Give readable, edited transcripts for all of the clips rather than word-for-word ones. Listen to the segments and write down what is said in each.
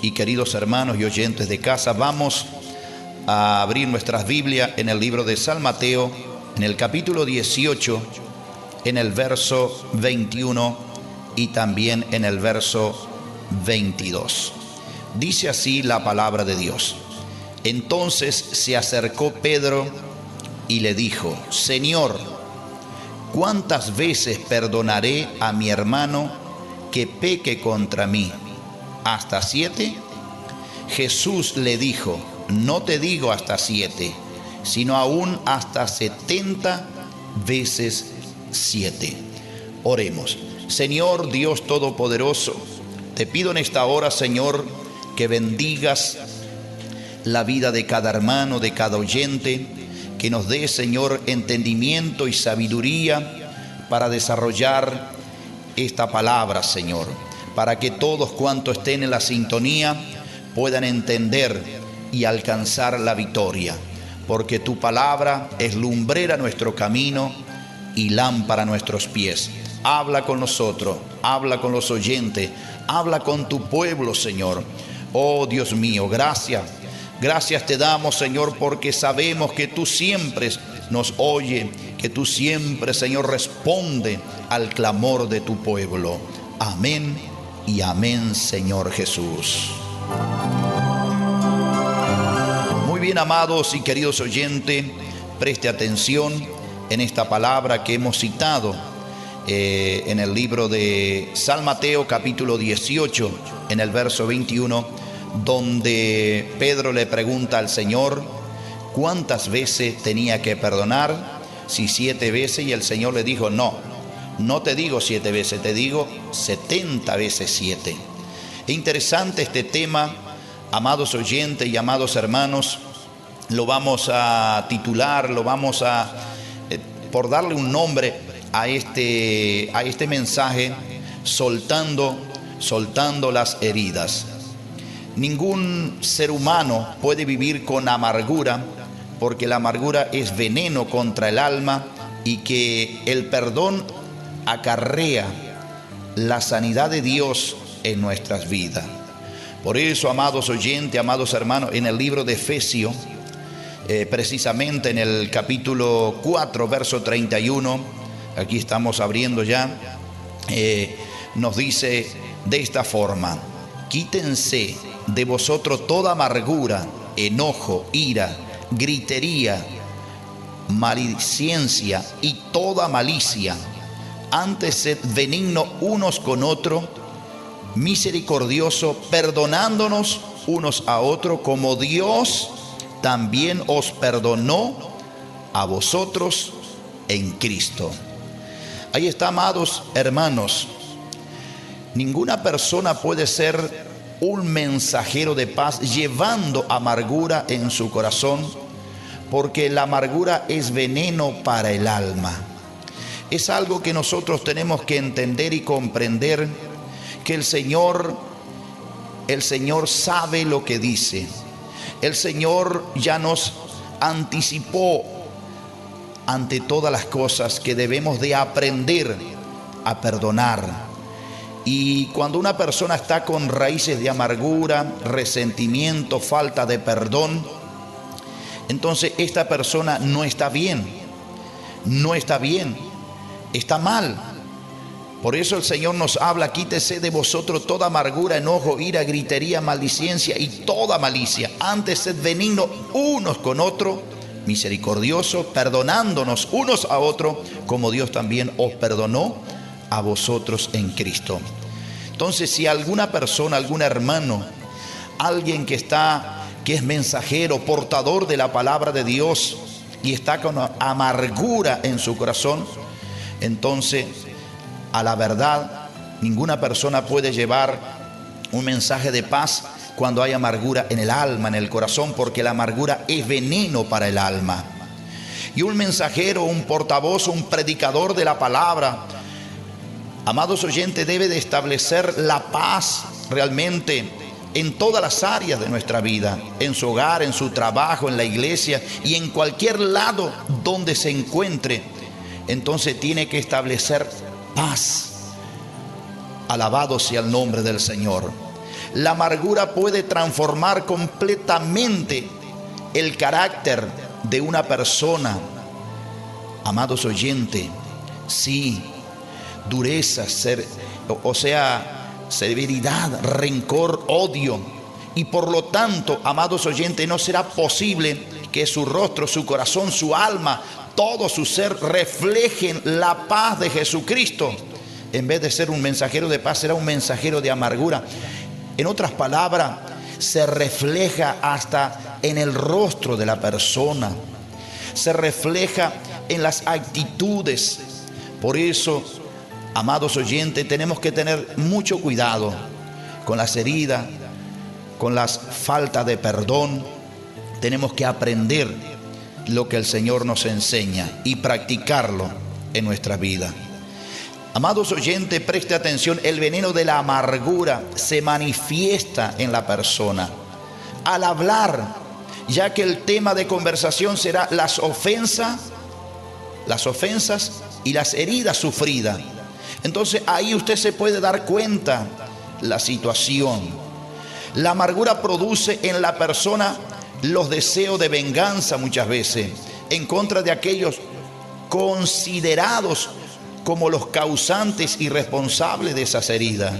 y queridos hermanos y oyentes de casa, vamos a abrir nuestras Biblias en el libro de San Mateo, en el capítulo 18, en el verso 21 y también en el verso 22. Dice así la palabra de Dios. Entonces se acercó Pedro y le dijo: Señor, ¿cuántas veces perdonaré a mi hermano que peque contra mí? ¿Hasta 7? Jesús le dijo: no te digo hasta 7, sino aún hasta 70 veces 7. Oremos. Señor Dios Todopoderoso, te pido en esta hora, Señor, que bendigas la vida de cada hermano, de cada oyente, que nos dé, Señor, entendimiento y sabiduría para desarrollar esta palabra, Señor, para que todos cuantos estén en la sintonía puedan entender y alcanzar la victoria, porque tu palabra es lumbrera a nuestro camino y lámpara a nuestros pies. Habla con nosotros, habla con los oyentes, habla con tu pueblo, Señor. Oh Dios mío, gracias. Gracias te damos, Señor, porque sabemos que tú siempre nos oyes, que tú siempre, Señor, responde al clamor de tu pueblo. Amén y amén, Señor Jesús. Muy bien, amados y queridos oyentes, preste atención en esta palabra que hemos citado en el libro de San Mateo, capítulo 18, en el verso 21, donde Pedro le pregunta al Señor cuántas veces tenía que perdonar, si 7 veces, y el Señor le dijo: no te digo 7 veces, te digo 70 veces 7. Es interesante este tema, amados oyentes y amados hermanos. Lo vamos a titular, lo vamos a, por darle un nombre a este mensaje, soltando las heridas. Ningún ser humano puede vivir con amargura, porque la amargura es veneno contra el alma, y que el perdón acarrea la sanidad de Dios en nuestras vidas. Por eso, amados oyentes, amados hermanos, en el libro de Efesios, precisamente en el capítulo 4, verso 31, aquí estamos abriendo ya, nos dice de esta forma: quítense de vosotros toda amargura, enojo, ira, gritería, maledicencia y toda malicia. Antes sed benignos unos con otros, misericordioso, perdonándonos unos a otros, como Dios también os perdonó a vosotros en Cristo. Ahí está, amados hermanos. Ninguna persona puede ser un mensajero de paz llevando amargura en su corazón, porque la amargura es veneno para el alma. Es algo que nosotros tenemos que entender y comprender, que el Señor sabe lo que dice. El Señor ya nos anticipó ante todas las cosas que debemos de aprender a perdonar. Y cuando una persona está con raíces de amargura, resentimiento, falta de perdón, entonces esta persona no está bien, está mal. Por eso el Señor nos habla: quítese de vosotros toda amargura, enojo, ira, gritería, maldicencia y toda malicia. Antes sed benignos unos con otros, misericordiosos, perdonándonos unos a otros, como Dios también os perdonó a vosotros en Cristo. Entonces, si alguna persona, algún hermano, alguien que es mensajero, portador de la palabra de Dios, y está con amargura en su corazón, entonces, a la verdad, ninguna persona puede llevar un mensaje de paz cuando hay amargura en el alma, en el corazón, porque la amargura es veneno para el alma. Y un mensajero, un portavoz, un predicador de la palabra, amados oyentes, debe de establecer la paz realmente en todas las áreas de nuestra vida, en su hogar, en su trabajo, en la iglesia y en cualquier lado donde se encuentre. Entonces tiene que establecer paz. Alabado sea el nombre del Señor. La amargura puede transformar completamente el carácter de una persona. Amados oyentes, sí, dureza, severidad, rencor, odio. Y por lo tanto, amados oyentes, no será posible que su rostro, su corazón, su alma, todo su ser reflejen la paz de Jesucristo. En vez de ser un mensajero de paz, será un mensajero de amargura. En otras palabras, se refleja hasta en el rostro de la persona. Se refleja en las actitudes. Por eso, amados oyentes, tenemos que tener mucho cuidado con las heridas, con las faltas de perdón. Tenemos que aprender lo que el Señor nos enseña y practicarlo en nuestra vida. Amados oyentes, preste atención, el veneno de la amargura se manifiesta en la persona al hablar, ya que el tema de conversación será las ofensas y las heridas sufridas. Entonces ahí usted se puede dar cuenta la situación. La amargura produce en la persona los deseos de venganza muchas veces en contra de aquellos considerados como los causantes y responsables de esas heridas.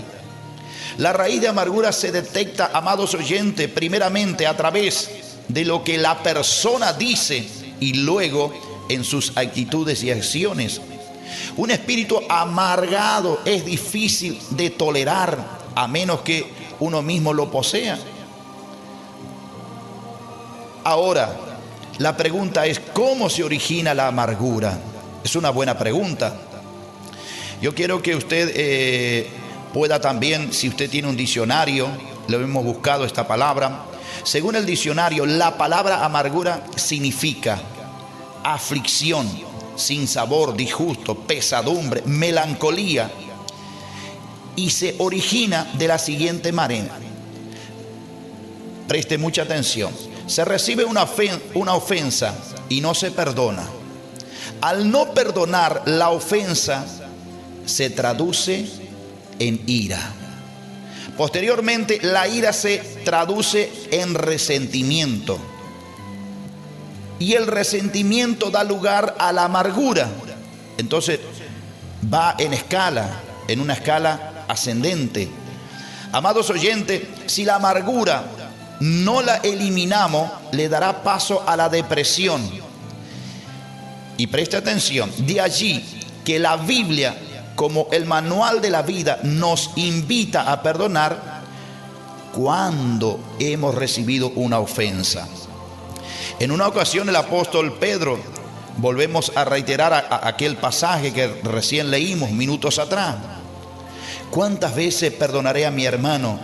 La raíz de amargura se detecta, amados oyentes, primeramente a través de lo que la persona dice y luego en sus actitudes y acciones. Un espíritu amargado es difícil de tolerar a menos que uno mismo lo posea. Ahora, la pregunta es, ¿cómo se origina la amargura? Es una buena pregunta. Yo quiero que usted pueda también, si usted tiene un diccionario, lo hemos buscado esta palabra. Según el diccionario, la palabra amargura significa aflicción, sinsabor, disgusto, pesadumbre, melancolía. Y se origina de la siguiente manera. Preste mucha atención. Se recibe una ofensa y no se perdona. Al no perdonar la ofensa, se traduce en ira. Posteriormente, la ira se traduce en resentimiento. Y el resentimiento da lugar a la amargura. Entonces, va en una escala ascendente. Amados oyentes, si la amargura no la eliminamos, le dará paso a la depresión. Y preste atención, de allí que la Biblia, como el manual de la vida, nos invita a perdonar cuando hemos recibido una ofensa. En una ocasión el apóstol Pedro, volvemos a reiterar aquel pasaje que recién leímos minutos atrás. ¿Cuántas veces perdonaré a mi hermano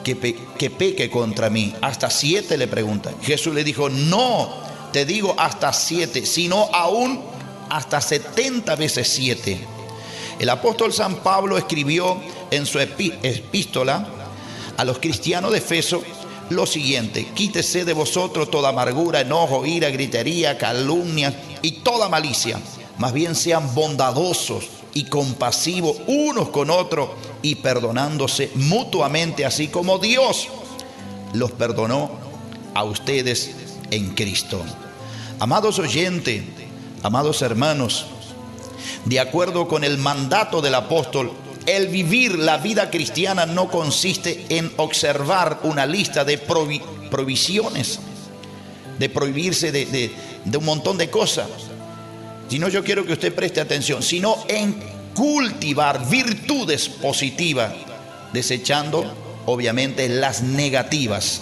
que peque contra mí? ¿Hasta 7? Le pregunta. Jesús le dijo, no te digo hasta 7, sino aún hasta 70 veces 7. El apóstol San Pablo escribió en su epístola a los cristianos de Efeso lo siguiente: quítese de vosotros toda amargura, enojo, ira, gritería, calumnia y toda malicia. Más bien sean bondadosos y compasivos unos con otros y perdonándose mutuamente, así como Dios los perdonó a ustedes en Cristo. Amados oyentes, amados hermanos, de acuerdo con el mandato del apóstol, el vivir la vida cristiana no consiste en observar una lista de prohibiciones, de prohibirse de un montón de cosas, sino yo quiero que usted preste atención, sino en cultivar virtudes positivas, desechando obviamente las negativas.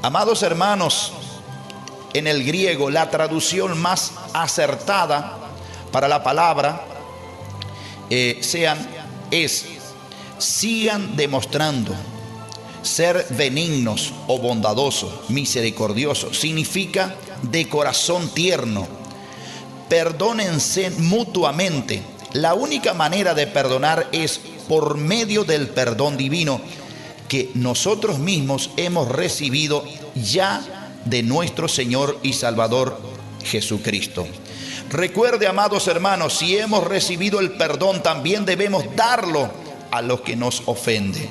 Amados hermanos, en el griego la traducción más acertada para la palabra sigan demostrando ser benignos o bondadosos, misericordiosos. Significa de corazón tierno. Perdónense mutuamente. La única manera de perdonar es por medio del perdón divino que nosotros mismos hemos recibido ya de nuestro Señor y Salvador Jesucristo. Recuerde, amados hermanos, si hemos recibido el perdón, también debemos darlo a los que nos ofenden.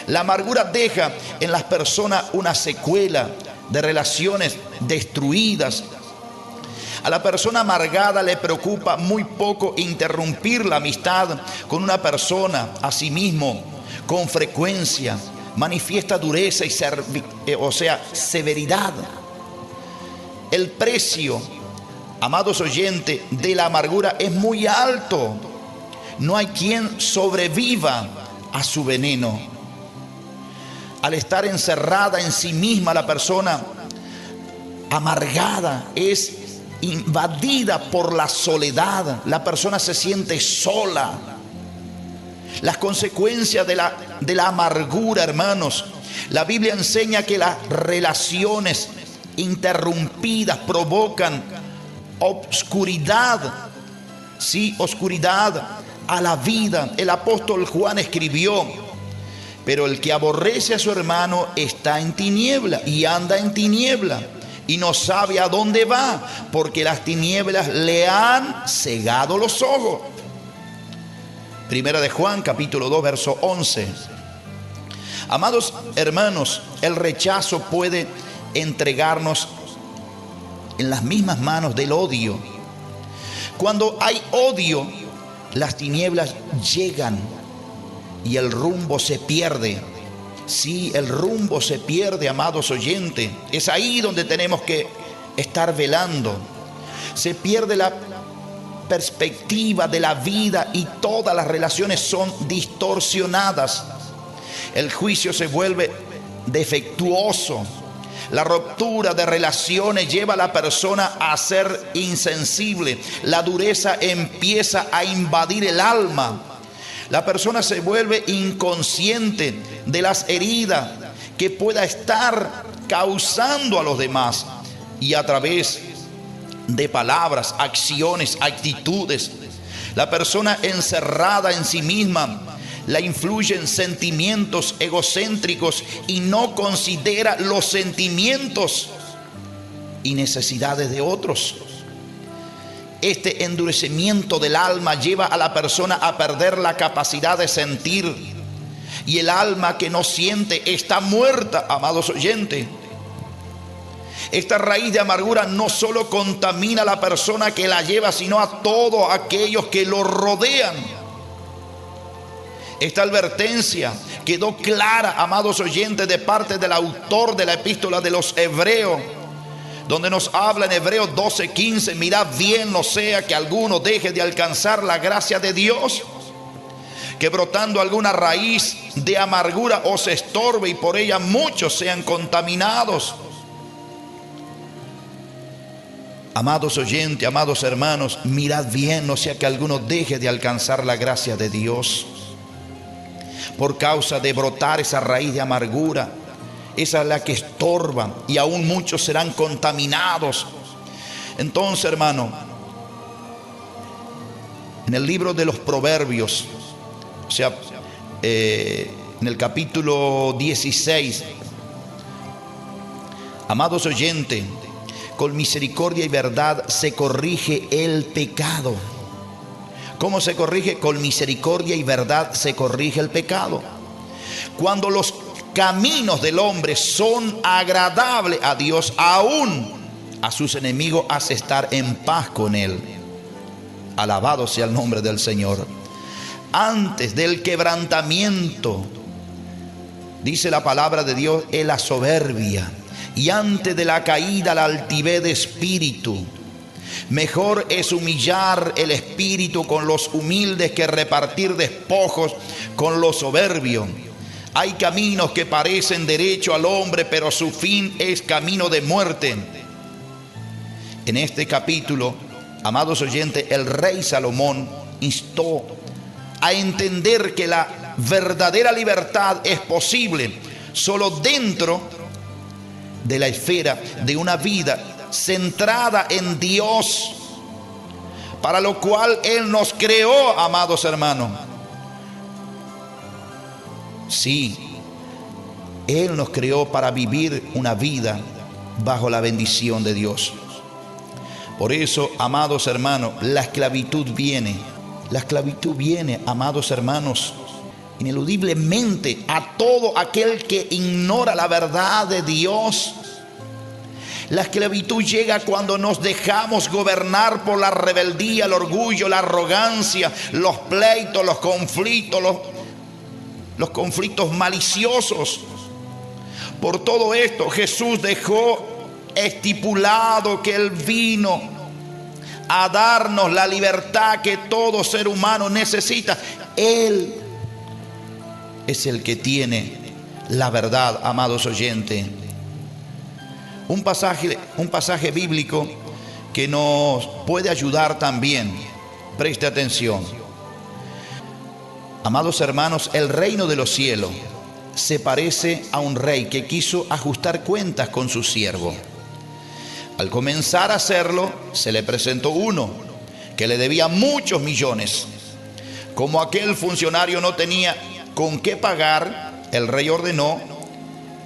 La amargura deja en las personas una secuela de relaciones destruidas. A la persona amargada le preocupa muy poco interrumpir la amistad con una persona. Asimismo, con frecuencia manifiesta dureza y severidad. El precio, amados oyentes, de la amargura es muy alto. No hay quien sobreviva a su veneno. Al estar encerrada en sí misma, la persona amargada es invadida por la soledad. La persona se siente sola. Las consecuencias de la amargura, hermanos. La Biblia enseña que las relaciones interrumpidas provocan obscuridad. Sí, oscuridad a la vida. El apóstol Juan escribió: pero el que aborrece a su hermano está en tiniebla y anda en tiniebla y no sabe a dónde va, porque las tinieblas le han cegado los ojos. Primera de Juan, capítulo 2, verso 11. Amados hermanos, el rechazo puede entregarnos en las mismas manos del odio. Cuando hay odio, las tinieblas llegan y el rumbo se pierde. Sí, el rumbo se pierde, amados oyentes. Es ahí donde tenemos que estar velando. Se pierde la perspectiva de la vida y todas las relaciones son distorsionadas. El juicio se vuelve defectuoso. La ruptura de relaciones lleva a la persona a ser insensible. La dureza empieza a invadir el alma. La persona se vuelve inconsciente de las heridas que pueda estar causando a los demás, y a través de palabras, acciones, actitudes, la persona encerrada en sí misma la influyen sentimientos egocéntricos y no considera los sentimientos y necesidades de otros. Este endurecimiento del alma lleva a la persona a perder la capacidad de sentir, y el alma que no siente está muerta, amados oyentes. Esta raíz de amargura no solo contamina a la persona que la lleva, sino a todos aquellos que lo rodean. Esta advertencia quedó clara, amados oyentes, de parte del autor de la epístola de los Hebreos, donde nos habla en Hebreos 12:15: mirad bien, no sea que alguno deje de alcanzar la gracia de Dios, que brotando alguna raíz de amargura os estorbe y por ella muchos sean contaminados. Amados oyentes, amados hermanos, mirad bien, no sea que alguno deje de alcanzar la gracia de Dios por causa de brotar esa raíz de amargura. Esa es la que estorba, y aún muchos serán contaminados. Entonces, hermano, en el libro de los Proverbios, o sea, en el capítulo 16, amados oyentes, con misericordia y verdad se corrige el pecado. ¿Cómo se corrige? Con misericordia y verdad se corrige el pecado. Cuando los caminos del hombre son agradables a Dios, aún a sus enemigos hace estar en paz con él. Alabado sea el nombre del Señor. Antes del quebrantamiento, dice la palabra de Dios, es la soberbia, y antes de la caída la altivez de espíritu. Mejor es humillar el espíritu con los humildes que repartir despojos con los soberbios. Hay caminos que parecen derecho al hombre, pero su fin es camino de muerte. En este capítulo, amados oyentes, el rey Salomón instó a entender que la verdadera libertad es posible solo dentro de la esfera de una vida centrada en Dios, para lo cual Él nos creó, amados hermanos. Sí, Él nos creó para vivir una vida bajo la bendición de Dios. Por eso, amados hermanos, la esclavitud viene, amados hermanos. ineludiblemente a todo aquel que ignora la verdad de Dios. La esclavitud llega cuando nos dejamos gobernar por la rebeldía, el orgullo, la arrogancia, los pleitos, los conflictos maliciosos. Por todo esto, Jesús dejó estipulado que Él vino a darnos la libertad que todo ser humano necesita. Él es el que tiene la verdad, amados oyentes. Un pasaje bíblico que nos puede ayudar también. Preste atención. Amados hermanos, el reino de los cielos se parece a un rey que quiso ajustar cuentas con su siervo. Al comenzar a hacerlo, se le presentó uno que le debía muchos millones. Como aquel funcionario no tenía con qué pagar, el rey ordenó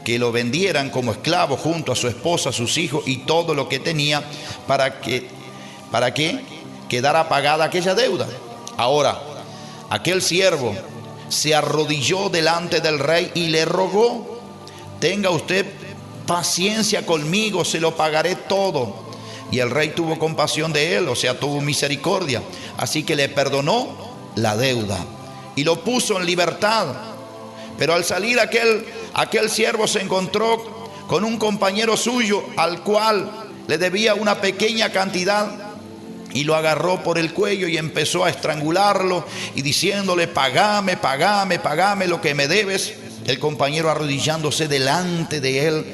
que lo vendieran como esclavo junto a su esposa, sus hijos y todo lo que tenía para que quedara pagada aquella deuda. Ahora, aquel siervo se arrodilló delante del rey y le rogó: tenga usted paciencia conmigo, se lo pagaré todo. Y el rey tuvo compasión de él, o sea, tuvo misericordia. Así que le perdonó la deuda y lo puso en libertad. Pero al salir aquel siervo se encontró con un compañero suyo al cual le debía una pequeña cantidad, y lo agarró por el cuello y empezó a estrangularlo y diciéndole: pagame, pagame, pagame lo que me debes. El compañero, arrodillándose delante de él,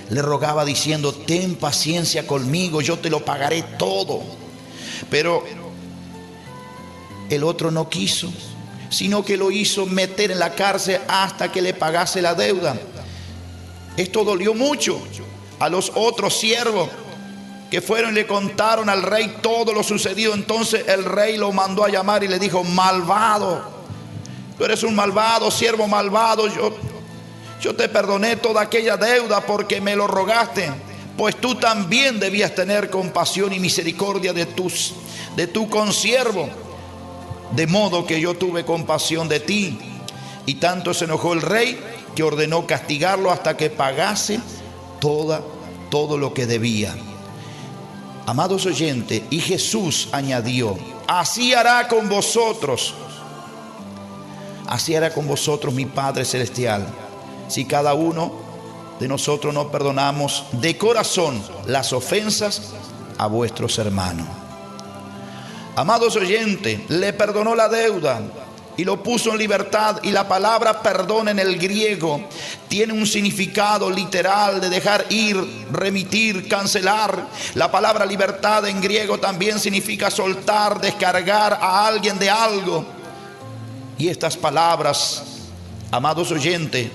le rogaba diciendo: ten paciencia conmigo, yo te lo pagaré todo. Pero el otro no quiso, sino que lo hizo meter en la cárcel hasta que le pagase la deuda. Esto dolió mucho a los otros siervos, que fueron y le contaron al rey todo lo sucedido. Entonces el rey lo mandó a llamar y le dijo: malvado, tú eres un malvado, siervo malvado. Yo te perdoné toda aquella deuda porque me lo rogaste, pues tú también debías tener compasión y misericordia de tu consiervo, de modo que yo tuve compasión de ti. Y tanto se enojó el rey que ordenó castigarlo hasta que pagase todo lo que debía. Amados oyentes, y Jesús añadió: así hará con vosotros mi Padre Celestial, si cada uno de nosotros no perdonamos de corazón las ofensas a vuestros hermanos. Amados oyentes, le perdonó la deuda y lo puso en libertad. Y la palabra perdón en el griego tiene un significado literal de dejar ir, remitir, cancelar. La palabra libertad en griego también significa soltar, descargar a alguien de algo. Y estas palabras, amados oyentes,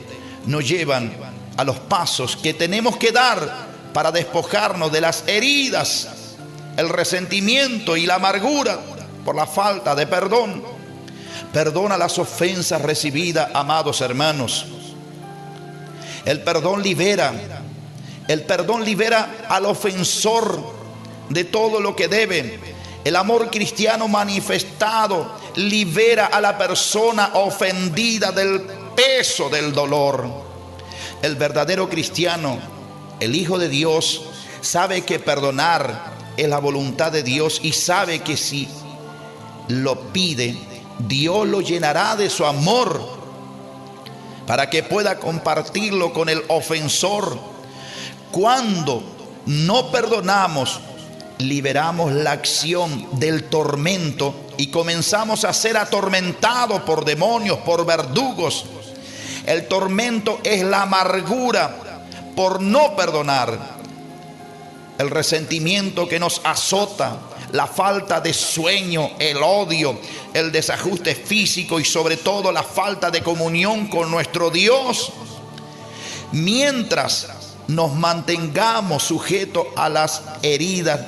nos llevan a los pasos que tenemos que dar para despojarnos de las heridas, el resentimiento y la amargura por la falta de perdón. Perdona las ofensas recibidas, amados hermanos. El perdón libera al ofensor de todo lo que debe. El amor cristiano manifestado libera a la persona ofendida del peso del dolor. El verdadero cristiano, el Hijo de Dios, sabe que perdonar es la voluntad de Dios y sabe que si lo pide, Dios lo llenará de su amor para que pueda compartirlo con el ofensor. Cuando no perdonamos, liberamos la acción del tormento y comenzamos a ser atormentados por demonios, por verdugos. El tormento es la amargura por no perdonar, el resentimiento que nos azota, la falta de sueño, el odio, el desajuste físico y sobre todo la falta de comunión con nuestro Dios. Mientras nos mantengamos sujetos a las heridas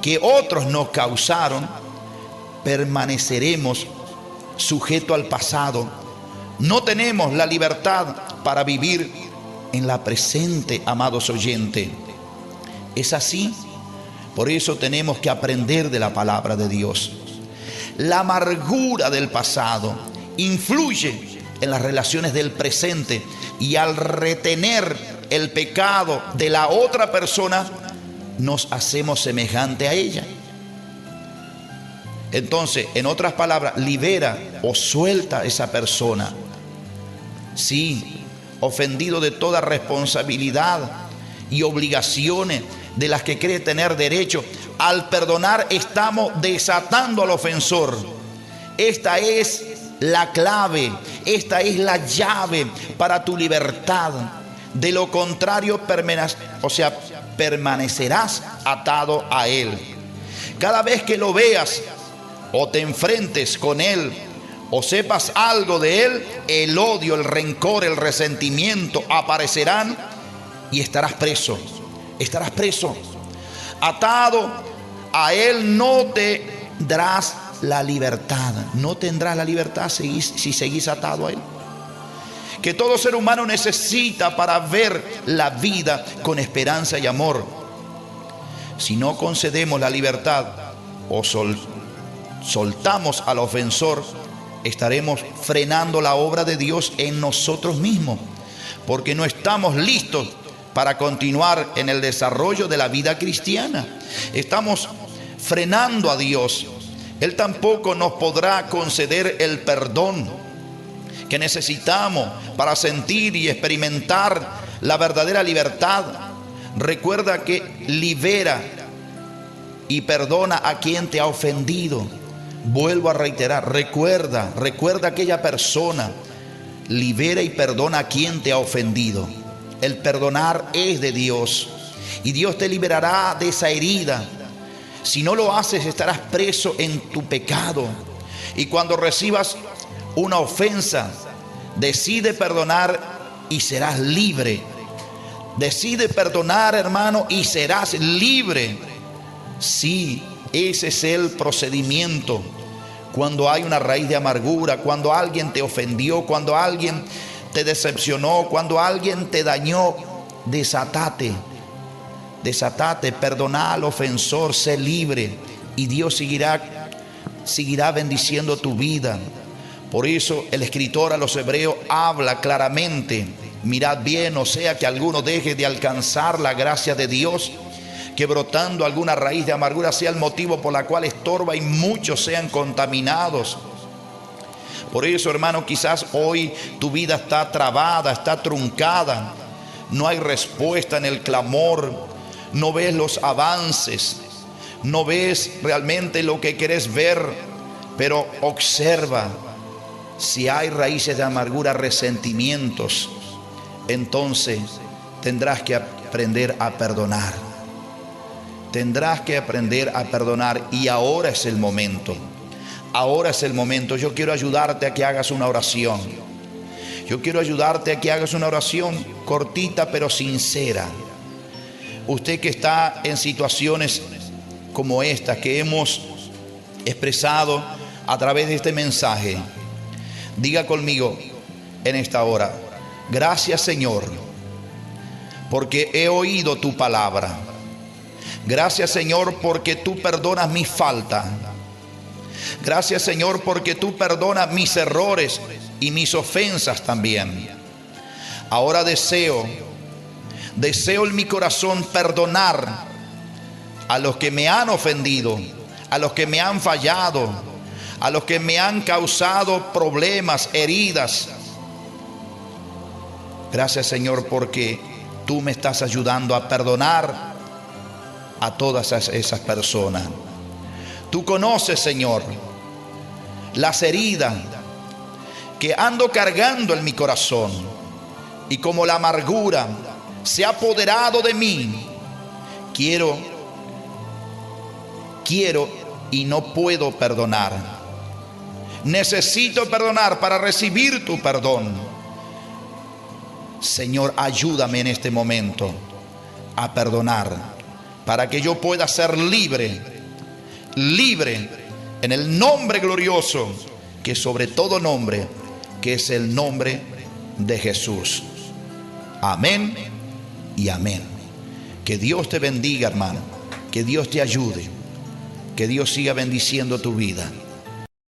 que otros nos causaron, permaneceremos sujetos al pasado. No tenemos la libertad para vivir en la presente, amados oyentes. Es así. Por eso tenemos que aprender de la palabra de Dios. La amargura del pasado influye en las relaciones del presente, y al retener el pecado de la otra persona, nos hacemos semejante a ella. Entonces, en otras palabras, libera o suelta a esa persona. Sí, ofendido de toda responsabilidad y obligaciones de las que cree tener derecho. Al perdonar estamos desatando al ofensor. Esta es la clave, esta es la llave para tu libertad. De lo contrario, permanecerás atado a él. Cada vez que lo veas o te enfrentes con él o sepas algo de él, el odio, el rencor, el resentimiento aparecerán y estarás preso. Estarás preso. Atado a él no tendrás la libertad. No tendrás la libertad si seguís atado a él. Que todo ser humano necesita para ver la vida con esperanza y amor. Si no concedemos la libertad o soltamos al ofensor, estaremos frenando la obra de Dios en nosotros mismos, porque no estamos listos para continuar en el desarrollo de la vida cristiana. Estamos frenando a Dios. Él tampoco nos podrá conceder el perdón que necesitamos para sentir y experimentar la verdadera libertad. Recuerda que libera y perdona a quien te ha ofendido. Vuelvo a reiterar, recuerda a aquella persona. Libera y perdona a quien te ha ofendido. El perdonar es de Dios y Dios te liberará de esa herida. Si no lo haces, estarás preso en tu pecado. Y cuando recibas una ofensa, decide perdonar y serás libre. Decide perdonar, hermano, y serás libre. Sí, ese es el procedimiento. Cuando hay una raíz de amargura, cuando alguien te ofendió, cuando alguien te decepcionó, cuando alguien te dañó, desatate, perdona al ofensor, sé libre y Dios seguirá bendiciendo tu vida. Por eso el escritor a los hebreos habla claramente: mirad bien, no sea que alguno deje de alcanzar la gracia de Dios, que brotando alguna raíz de amargura sea el motivo por la cual estorba y muchos sean contaminados. Por eso, hermano, quizás hoy tu vida está trabada, está truncada, no hay respuesta en el clamor, no ves los avances, no ves realmente lo que quieres ver, pero observa. Si hay raíces de amargura, resentimientos, entonces tendrás que aprender a perdonar. Tendrás que aprender a perdonar, y ahora es el momento. Ahora es el momento. Yo quiero ayudarte a que hagas una oración. Yo quiero ayudarte a que hagas una oración cortita pero sincera. Usted que está en situaciones como esta que hemos expresado a través de este mensaje, diga conmigo en esta hora: gracias, Señor, porque he oído tu palabra. Gracias, Señor, porque tú perdonas mis faltas. Gracias, Señor, porque tú perdonas mis errores y mis ofensas también. Ahora deseo en mi corazón perdonar a los que me han ofendido, a los que me han fallado, a los que me han causado problemas, heridas. Gracias, Señor, porque tú me estás ayudando a perdonar a todas esas personas. Tú conoces, Señor, las heridas que ando cargando en mi corazón, y como la amargura se ha apoderado de mí, quiero y no puedo perdonar. Necesito perdonar para recibir tu perdón. Señor, ayúdame en este momento a perdonar, para que yo pueda ser libre en el nombre glorioso que sobre todo nombre, que es el nombre de Jesús. Amén y amén. Que Dios te bendiga, hermano. Que Dios te ayude. Que Dios siga bendiciendo tu vida.